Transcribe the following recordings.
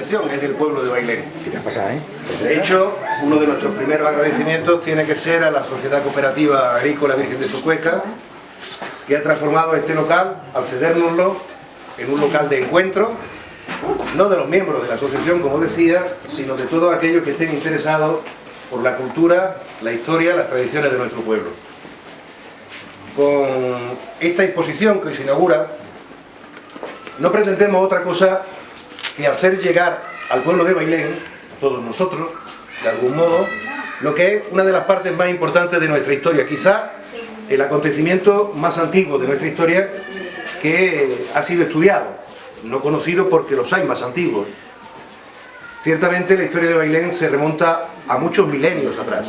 asociación es del pueblo de Bailén. ¿Qué pasa, eh? De hecho, uno de nuestros primeros agradecimientos tiene que ser a la Sociedad Cooperativa Agrícola Virgen de Socueca, que ha transformado este local, al cedérnoslo, en un local de encuentro, no de los miembros de la asociación, como decía, sino de todos aquellos que estén interesados por la cultura, la historia, las tradiciones de nuestro pueblo. Con esta exposición que hoy se inaugura, no pretendemos otra cosa que hacer llegar al pueblo de Bailén, a todos nosotros, de algún modo, lo que es una de las partes más importantes de nuestra historia, quizá el acontecimiento más antiguo de nuestra historia que ha sido estudiado, no conocido porque los hay más antiguos. Ciertamente la historia de Bailén se remonta a muchos milenios atrás,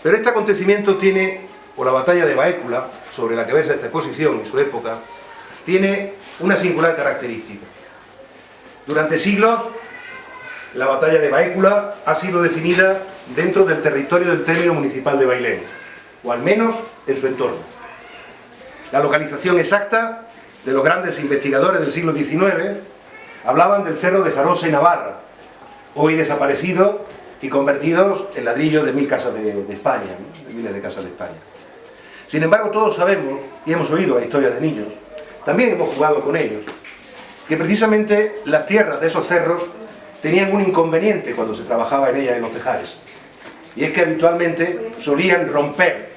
pero este acontecimiento tiene, o la batalla de Baécula, sobre la que versa esta exposición y su época, tiene una singular característica. Durante siglos, la batalla de Baécula ha sido definida dentro del territorio del término municipal de Bailén, o al menos en su entorno. La localización exacta de los grandes investigadores del siglo XIX hablaban del cerro de Jarosa y Navarra, hoy desaparecidos y convertidos en ladrillos de 1000 casas de España, ¿no? De miles de casas de España. Sin embargo, todos sabemos, y hemos oído la historia de niños, también hemos jugado con ellos, que precisamente las tierras de esos cerros tenían un inconveniente cuando se trabajaba en ellas en los tejares, y es que habitualmente solían romper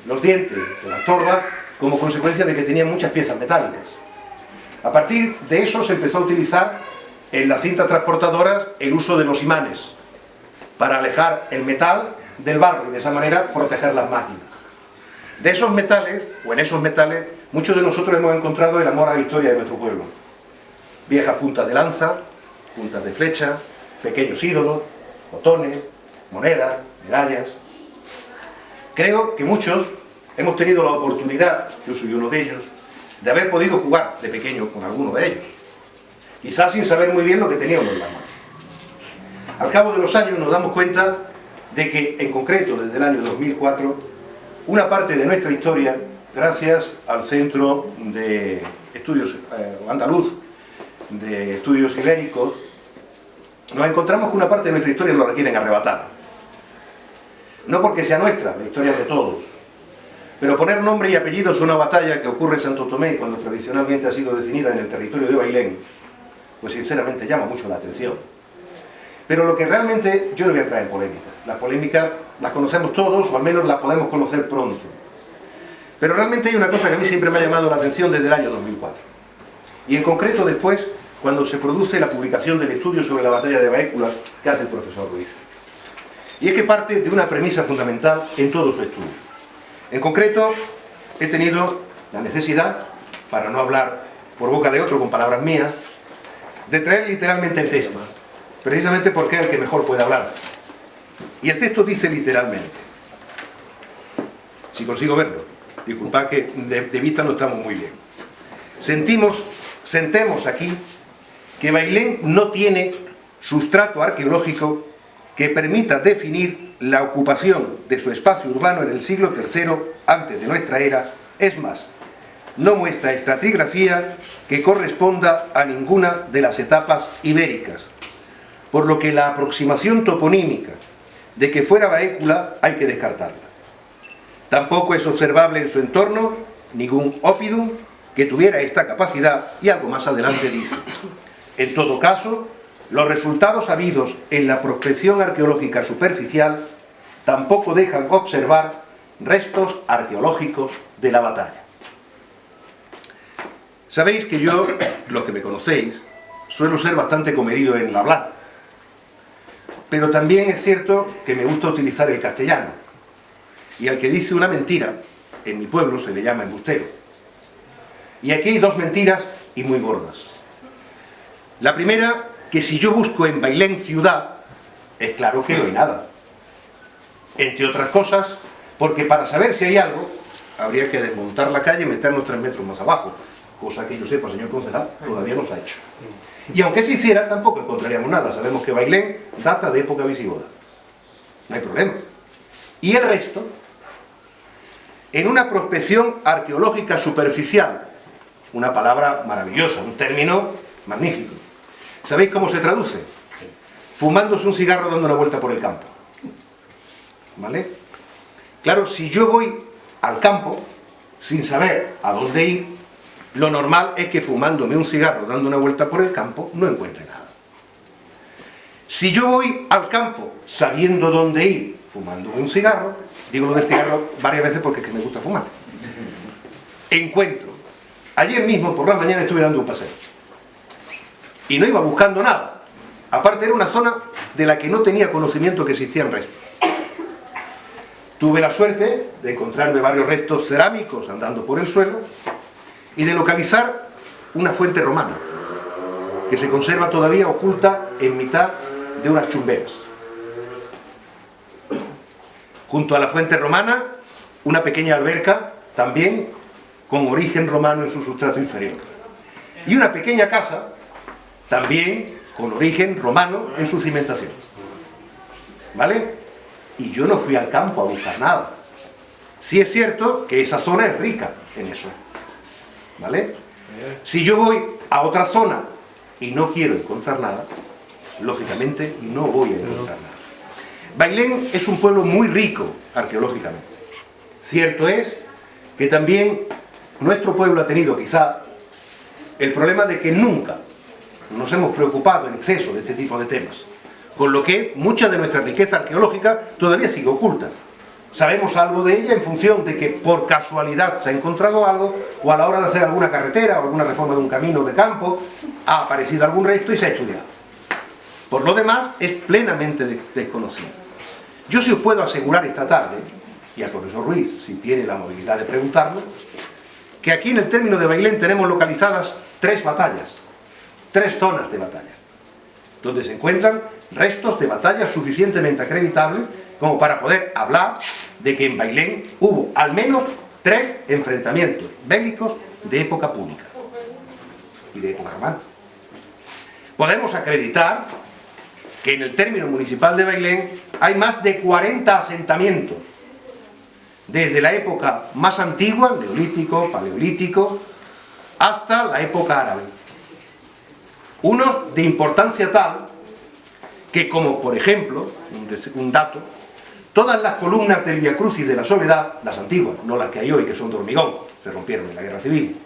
los dientes de las torbas como consecuencia de que tenían muchas piezas metálicas. A partir de eso se empezó a utilizar en las cintas transportadoras el uso de los imanes para alejar el metal del barro y de esa manera proteger las máquinas. De esos metales, o en esos metales, muchos de nosotros hemos encontrado el amor a la historia de nuestro pueblo. Viejas puntas de lanza, puntas de flecha, pequeños ídolos, botones, monedas, medallas. Creo que muchos hemos tenido la oportunidad, yo soy uno de ellos, de haber podido jugar de pequeño con alguno de ellos, quizás sin saber muy bien lo que teníamos en las manos. Al cabo de los años nos damos cuenta de que, en concreto, desde el año 2004, una parte de nuestra historia, gracias al Centro de Estudios Andaluz, de Estudios Ibéricos, nos encontramos que una parte de nuestra historia nos la quieren arrebatar. No porque sea nuestra, la historia es de todos, pero poner nombre y apellidos a una batalla que ocurre en Santo Tomé cuando tradicionalmente ha sido definida en el territorio de Bailén, pues sinceramente llama mucho la atención. Pero lo que realmente yo no voy a entrar en polémica. Las polémicas las conocemos todos, o al menos las podemos conocer pronto. Pero realmente hay una cosa que a mí siempre me ha llamado la atención desde el año 2004. Y en concreto después, cuando se produce la publicación del estudio sobre la batalla de Baécula que hace el profesor Ruiz. Y es que parte de una premisa fundamental en todo su estudio. En concreto, he tenido la necesidad, para no hablar por boca de otro con palabras mías, de traer literalmente el texto, precisamente porque es el que mejor puede hablar. Y el texto dice literalmente, si consigo verlo, disculpad que de vista no estamos muy bien. Sentemos aquí que Bailén no tiene sustrato arqueológico que permita definir la ocupación de su espacio urbano en el siglo III antes de nuestra era, es más, no muestra estratigrafía que corresponda a ninguna de las etapas ibéricas, por lo que la aproximación toponímica de que fuera Baécula hay que descartarla. Tampoco es observable en su entorno ningún oppidum que tuviera esta capacidad, y algo más adelante dice: en todo caso, los resultados habidos en la prospección arqueológica superficial tampoco dejan observar restos arqueológicos de la batalla. Sabéis que yo, los que me conocéis, suelo ser bastante comedido en el hablar, pero también es cierto que me gusta utilizar el castellano, y al que dice una mentira, en mi pueblo se le llama embustero. Y aquí hay dos mentiras y muy gordas. La primera, que si yo busco en Bailén ciudad, es claro que no hay nada. Entre otras cosas, porque para saber si hay algo, habría que desmontar la calle y meternos 3 metros más abajo, cosa que yo sepa, señor concejal, todavía no se ha hecho. Y aunque se hiciera, tampoco encontraríamos nada. Sabemos que Bailén data de época visigoda. No hay problema. Y el resto, en una prospección arqueológica superficial, una palabra maravillosa, un término magnífico, ¿Sabéis cómo se traduce? Fumándose un cigarro dando una vuelta por el campo. ¿Vale? Claro, si yo voy al campo sin saber a dónde ir, lo normal es que fumándome un cigarro dando una vuelta por el campo no encuentre nada. Si yo voy al campo sabiendo dónde ir, fumándome un cigarro, digo lo del cigarro varias veces porque es que me gusta fumar, encuentro. Ayer mismo por la mañana estuve dando un paseo y no iba buscando nada. Aparte era una zona de la que no tenía conocimiento que existían restos. Tuve la suerte de encontrarme varios restos cerámicos andando por el suelo y de localizar una fuente romana que se conserva todavía oculta en mitad de unas chumberas. Junto a la fuente romana, una pequeña alberca también con origen romano en su sustrato inferior. Y una pequeña casa también con origen romano en su cimentación. ¿Vale? Y yo no fui al campo a buscar nada. Sí es cierto que esa zona es rica en eso. ¿Vale? Si yo voy a otra zona y no quiero encontrar nada, lógicamente no voy a encontrar nada. Bailén es un pueblo muy rico arqueológicamente. Cierto es que también nuestro pueblo ha tenido quizá el problema de que nunca nos hemos preocupado en exceso de este tipo de temas, con lo que mucha de nuestra riqueza arqueológica todavía sigue oculta. Sabemos algo de ella en función de que por casualidad se ha encontrado algo, o a la hora de hacer alguna carretera o alguna reforma de un camino de campo ha aparecido algún resto y se ha estudiado. Por lo demás es plenamente desconocido. Yo sí os puedo asegurar esta tarde, y al profesor Ruiz, si tiene la movilidad de preguntarlo, que aquí en el término de Bailén tenemos localizadas 3 batallas, 3 zonas de batalla, donde se encuentran restos de batallas suficientemente acreditables como para poder hablar de que en Bailén hubo al menos 3 enfrentamientos bélicos de época púnica y de época romana. Podemos acreditar que en el término municipal de Bailén hay más de 40 asentamientos, desde la época más antigua, neolítico, paleolítico, hasta la época árabe. Unos de importancia tal que, como por ejemplo, un dato, todas las columnas del Vía Crucis de la Soledad, las antiguas, no las que hay hoy, que son de hormigón, se rompieron en la Guerra Civil,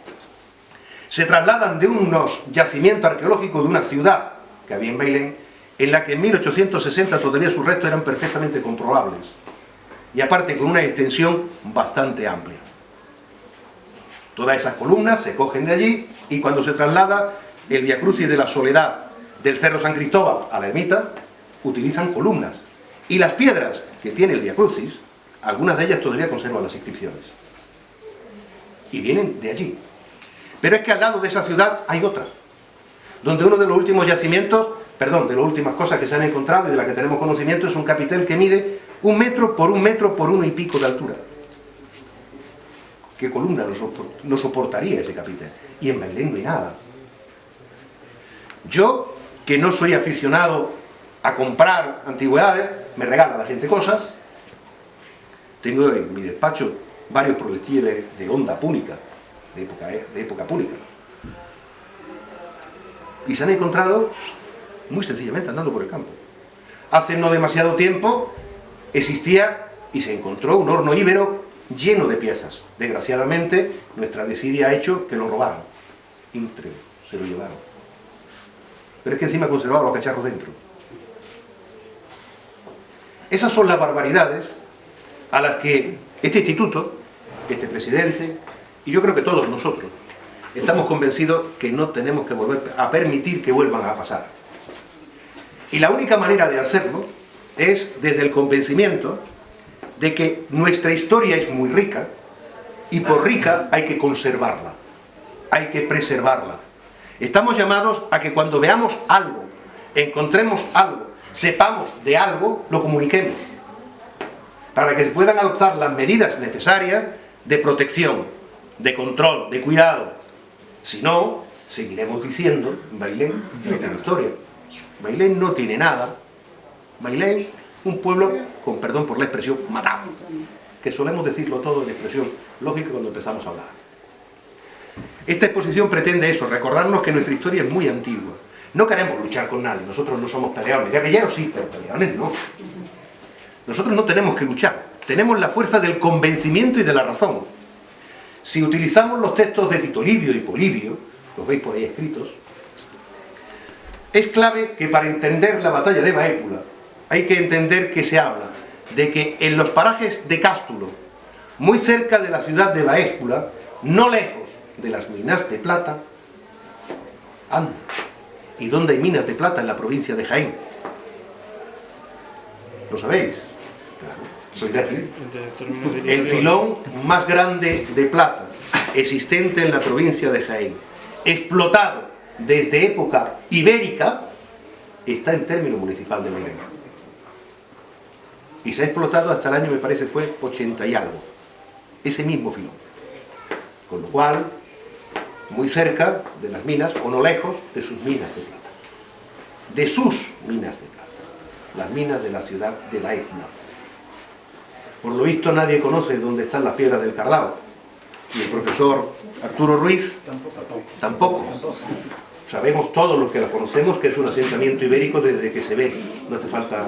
se trasladan de unos yacimientos arqueológicos de una ciudad que había en Bailén, en la que en 1860 todavía sus restos eran perfectamente comprobables, y aparte con una extensión bastante amplia. Todas esas columnas se cogen de allí, y cuando se traslada el Vía Crucis de la Soledad del Cerro San Cristóbal a la ermita, utilizan columnas. Y las piedras que tiene el Vía Crucis, algunas de ellas todavía conservan las inscripciones. Y vienen de allí. Pero es que al lado de esa ciudad hay otra, donde uno de los últimos yacimientos, de las últimas cosas que se han encontrado y de las que tenemos conocimiento, es un capitel que mide 1 metro por 1 metro por 1 y pico de altura. ¿Qué columna no soportaría ese capitel? Y en Bailén no hay nada. Yo, que no soy aficionado a comprar antigüedades, me regala la gente cosas. Tengo en mi despacho varios proyectiles de onda púnica, de época púnica. Y se han encontrado muy sencillamente andando por el campo. Hace no demasiado tiempo existía y se encontró un horno íbero lleno de piezas. Desgraciadamente, nuestra desidia ha hecho que lo robaran. Íntegro, se lo llevaron. Pero es que encima conservaba los cacharros dentro. Esas son las barbaridades a las que este instituto, este presidente, y yo creo que todos nosotros, estamos convencidos que no tenemos que volver a permitir que vuelvan a pasar. Y la única manera de hacerlo es desde el convencimiento de que nuestra historia es muy rica, y por rica hay que conservarla, hay que preservarla. Estamos llamados a que cuando veamos algo, encontremos algo, sepamos de algo, lo comuniquemos, para que se puedan adoptar las medidas necesarias de protección, de control, de cuidado. Si no, seguiremos diciendo, Bailén no tiene historia, Bailén no tiene nada, Bailén, un pueblo, con perdón por la expresión, matado, que solemos decirlo todo en expresión lógica cuando empezamos a hablar. Esta exposición pretende eso, recordarnos que nuestra historia es muy antigua, No queremos luchar con nadie, nosotros no somos peleadores, guerrilleros sí, pero peleadores no. Nosotros no tenemos que luchar, tenemos la fuerza del convencimiento y de la razón. Si utilizamos los textos de Tito Livio y Polibio, los veis por ahí escritos, es clave que para entender la batalla de Baécula hay que entender que se habla de que en los parajes de Cástulo, muy cerca de la ciudad de Baécula, no lejos de las minas de plata, anda. ¿Y dónde hay minas de plata? En la provincia de Jaén. ¿Lo sabéis? Claro, soy de aquí. El filón más grande de plata existente en la provincia de Jaén, explotado desde época ibérica, está en término municipal de Mairena. Y se ha explotado hasta el año, me parece, fue 80 y algo. Ese mismo filón. Con lo cual, muy cerca de las minas, o no lejos, de sus minas de plata. De sus minas de plata. Las minas de la ciudad de Baécula. Por lo visto nadie conoce dónde están las piedras del Carlao. Y el profesor Arturo Ruiz tampoco. Sabemos todos los que la conocemos que es un asentamiento ibérico desde que se ve. No hace falta...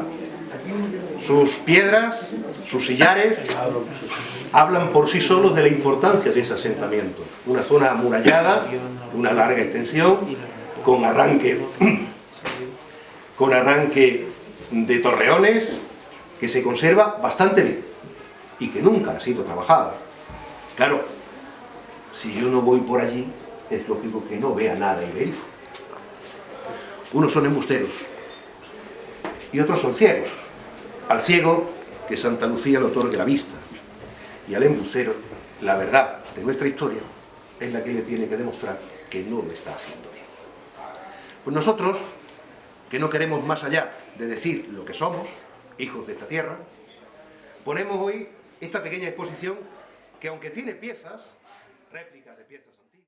Sus piedras, sus sillares, hablan por sí solos de la importancia de ese asentamiento. Una zona amurallada, una larga extensión, con arranque de torreones, que se conserva bastante bien y que nunca ha sido trabajada. Claro, si yo no voy por allí, es lógico que no vea nada ibérico. Unos son embusteros y otros son ciegos. Al ciego, que Santa Lucía le otorgue la vista, y al embustero, la verdad de nuestra historia es la que le tiene que demostrar que no lo está haciendo bien. Pues nosotros, que no queremos más allá de decir lo que somos, hijos de esta tierra, ponemos hoy esta pequeña exposición que, aunque tiene piezas, réplicas de piezas